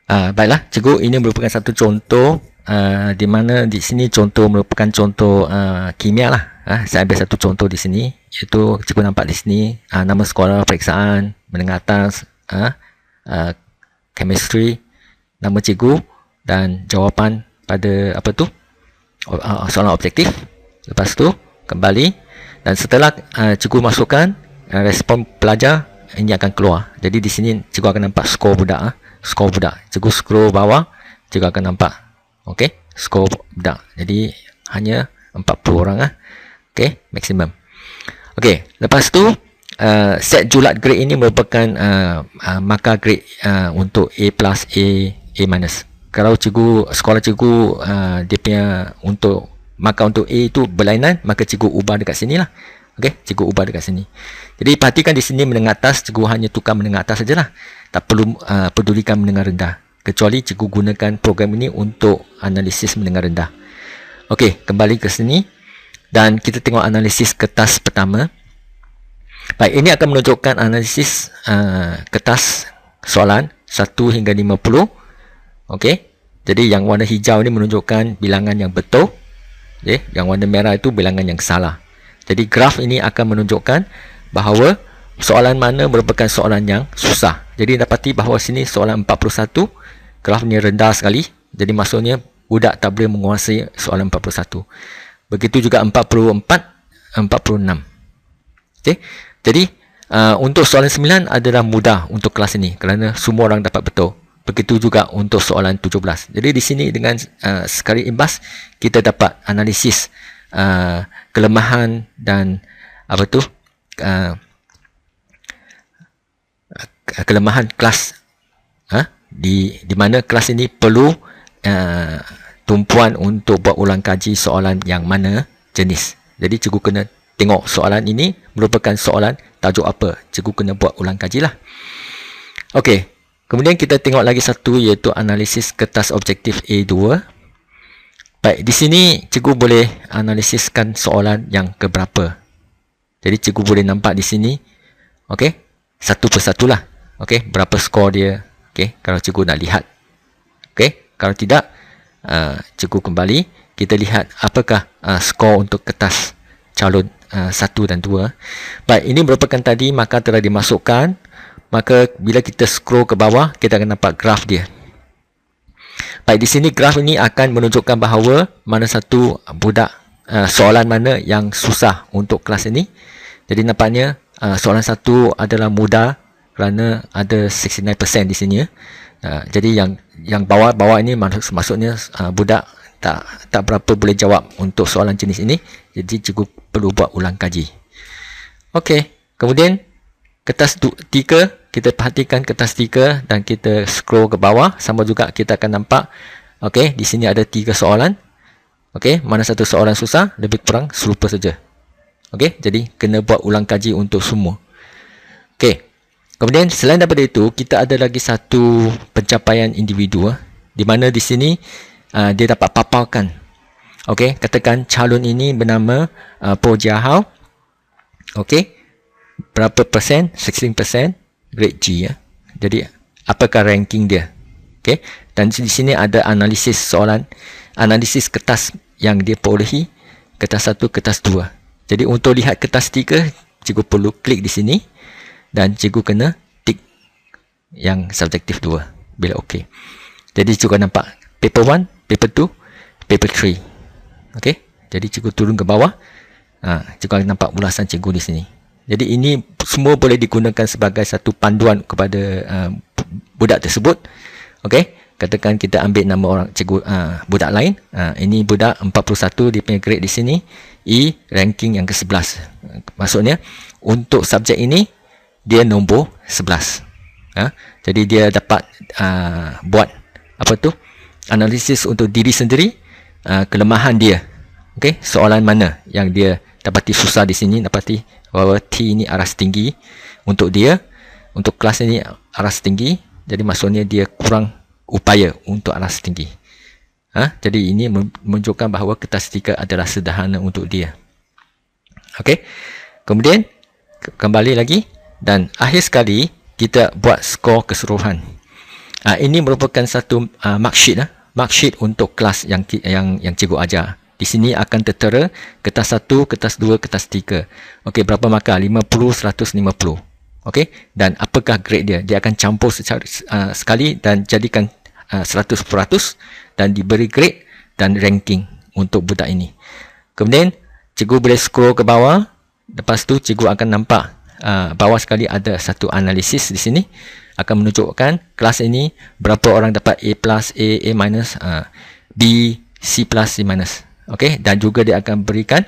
Baiklah, cikgu, ini merupakan satu contoh di mana di sini contoh merupakan contoh kimia lah. Saya ambil satu contoh di sini, iaitu cikgu nampak di sini nama sekolah periksaan menengah atas, chemistry, nama cikgu dan jawapan pada apa tu soalan objektif. Lepas tu kembali, dan setelah cikgu masukkan respon pelajar, ini akan keluar. Jadi di sini cikgu akan nampak skor budak. Skor budak. Cikgu scroll bawah, cikgu akan nampak. Okey, skor budak. Jadi hanya 40 orang Okey, maksimum. Okey, lepas tu set julat grade ini merupakan markah grade untuk A+, A minus. Kalau cikgu sekolah cikgu dia punya untuk markah untuk A itu berlainan, maka cikgu ubah dekat sini lah. Okey, cikgu ubah dekat sini. Jadi perhatikan di sini menengah atas, cikgu hanya tukar menengah atas sajalah. Tak perlu pedulikan menengah rendah. Kecuali cikgu gunakan program ini untuk analisis menengah rendah. Okey, kembali ke sini. Dan kita tengok analisis kertas pertama. Baik, ini akan menunjukkan analisis kertas soalan 1 hingga 50. Okey. Jadi yang warna hijau ini menunjukkan bilangan yang betul. Okey, yang warna merah itu bilangan yang salah. Jadi graf ini akan menunjukkan bahawa soalan mana merupakan soalan yang susah. Jadi dapati bahawa sini soalan 41, grafnya rendah sekali. Jadi maksudnya budak tak boleh menguasai soalan 41. Begitu juga 44, 46. Okey. Jadi untuk soalan 9 adalah mudah untuk kelas ini kerana semua orang dapat betul. Begitu juga untuk soalan 17. Jadi di sini dengan sekali imbas kita dapat analisis kelemahan dan apa tu kelemahan kelas di mana kelas ini perlu tumpuan untuk buat ulang kaji soalan yang mana jenis. Jadi cikgu kena tengok soalan ini merupakan soalan tajuk apa. Cikgu kena buat ulang kaji lah. Okey, kemudian kita tengok lagi satu, iaitu analisis kertas objektif A2. Baik, di sini cikgu boleh analisiskan soalan yang keberapa. Jadi cikgu boleh nampak di sini, okey, satu persatu lah. Okey, berapa skor dia. Okey, kalau cikgu nak lihat. Okey, kalau tidak, cikgu kembali. Kita lihat apakah skor untuk kertas calon 1 dan 2. Baik, ini merupakan tadi maka telah dimasukkan. Maka bila kita scroll ke bawah, kita akan nampak graf dia. Baik, di sini graf ini akan menunjukkan bahawa mana satu budak soalan mana yang susah untuk kelas ini. Jadi nampaknya soalan 1 adalah mudah kerana ada 69% di sini. Jadi yang bawah ini maksudnya budak tak berapa boleh jawab untuk soalan jenis ini. Jadi cikgu perlu buat ulang kaji. Okey, kemudian kertas 3, kita perhatikan kertas 3 dan kita scroll ke bawah. Sama juga kita akan nampak, okey, di sini ada 3 soalan. Okey, mana satu soalan susah, lebih kurang serupa saja. Okey, jadi kena buat ulang kaji untuk semua. Okey, kemudian selain daripada itu, kita ada lagi satu pencapaian individu, di mana di sini dia dapat paparkan. Okey, katakan calon ini bernama Po Jia Hao. Okey, berapa persen? 16%, grade G Jadi apakah ranking dia? Okey, dan di sini ada analisis soalan, analisis kertas yang dia perolehi, kertas 1, kertas 2. Jadi untuk lihat kertas 3, cikgu perlu klik di sini dan cikgu kena tik yang subjektif 2 bila okey. Jadi cikgu nampak paper 1, paper 2, paper 3. Okey, jadi cikgu turun ke bawah. Cikgu akan nampak ulasan cikgu di sini. Jadi ini semua boleh digunakan sebagai satu panduan kepada budak tersebut. Okey, katakan kita ambil nama orang cikgu budak lain. Ini budak 41, dia punya grade di sini E, ranking yang ke-11. Maksudnya untuk subjek ini dia nombor 11. Jadi dia dapat buat apa tu? Analisis untuk diri sendiri, kelemahan dia. Okey, soalan mana yang dia dapati susah di sini, dapati bahawa T ini aras tinggi untuk dia, untuk kelas ini aras tinggi. Jadi maksudnya dia kurang upaya untuk aras tinggi. Jadi ini menunjukkan bahawa kertas 3 adalah sederhana untuk dia. Okey, kemudian kembali lagi dan akhir sekali kita buat skor keseluruhan. Ini merupakan satu marksheet, marksheet untuk kelas yang cikgu ajar. Di sini akan tertera kertas 1, kertas 2, kertas 3. Okey, berapa markah? 50, 150. Okey, dan apakah grade dia? Dia akan campur secara sekali dan jadikan 100% dan diberi grade dan ranking untuk budak ini. Kemudian cikgu boleh scroll ke bawah. Lepas tu cikgu akan nampak bawah sekali ada satu analisis di sini, akan menunjukkan kelas ini berapa orang dapat A+, A minus, B, C+, C minus. Okey, dan juga dia akan berikan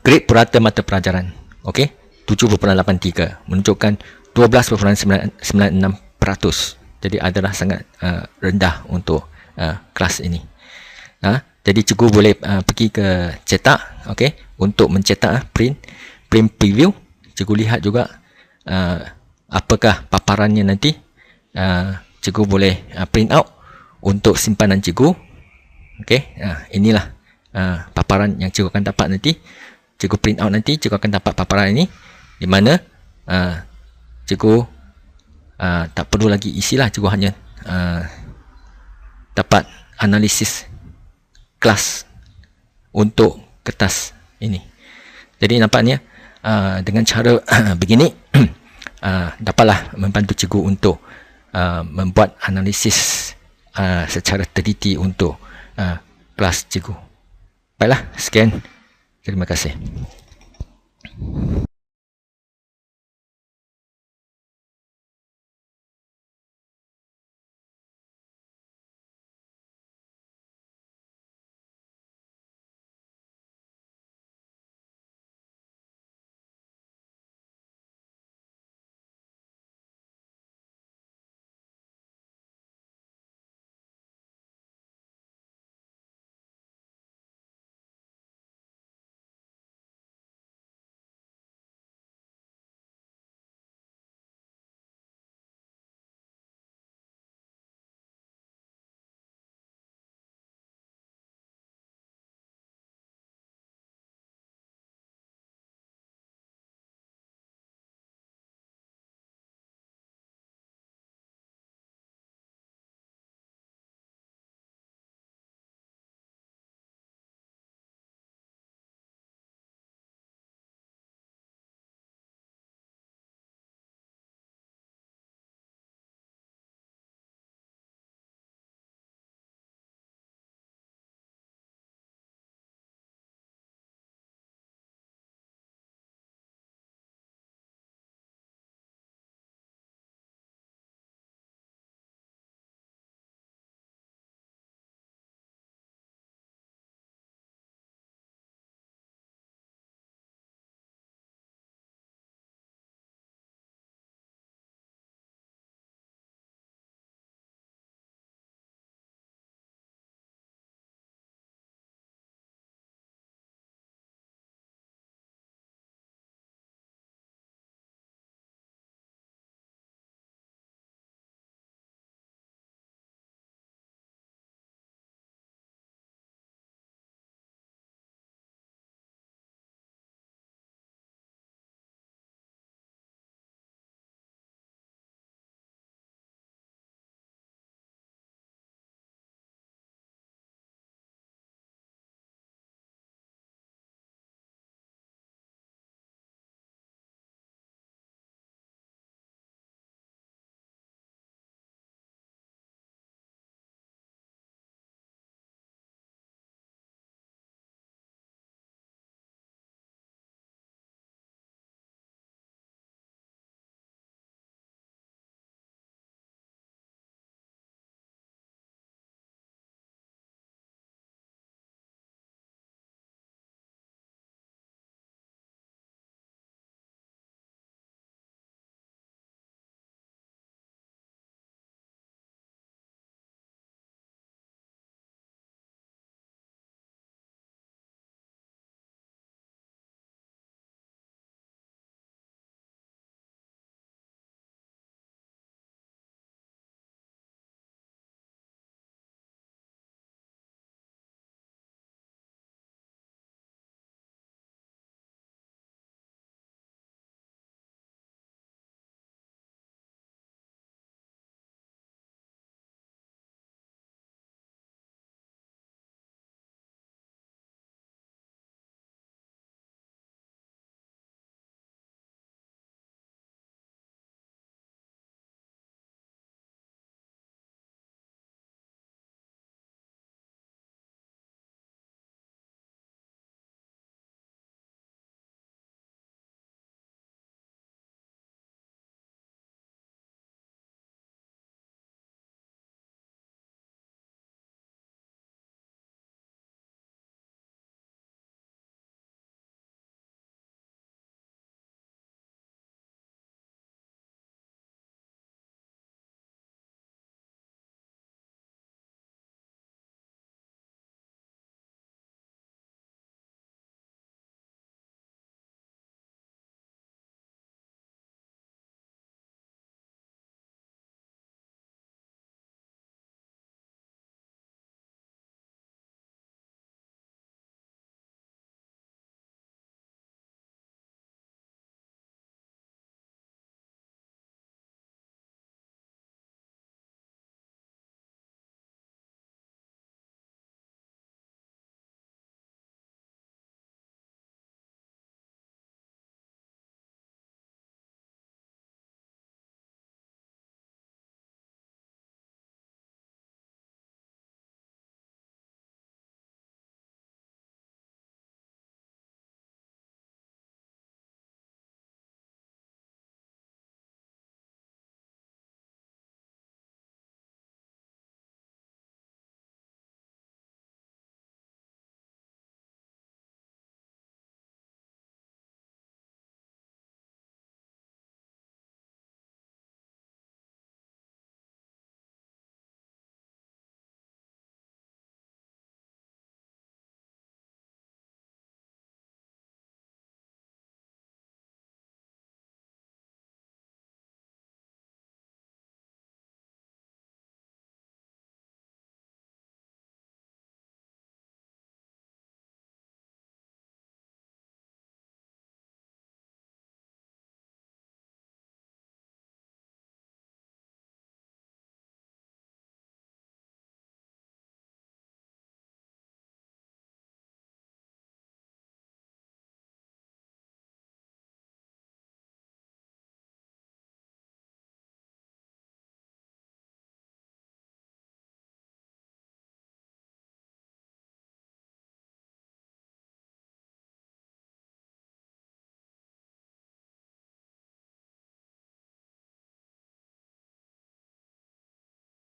grade purata mata pelajaran. Okey, 7.83 menunjukkan 12.96%. Jadi adalah sangat rendah untuk kelas ini. Jadi cikgu boleh pergi ke cetak, okey, untuk mencetak print preview. Cikgu lihat juga apakah paparannya nanti. Cikgu boleh print out untuk simpanan cikgu. Okey, inilah paparan yang cikgu akan dapat nanti. Cikgu print out nanti, cikgu akan dapat paparan ini, di mana cikgu tak perlu lagi isilah, cikgu hanya dapat analisis kelas untuk kertas ini. Jadi nampaknya dengan cara begini dapatlah membantu cikgu untuk membuat analisis secara teliti untuk kelas cikgu. Baiklah, sekian. Terima kasih.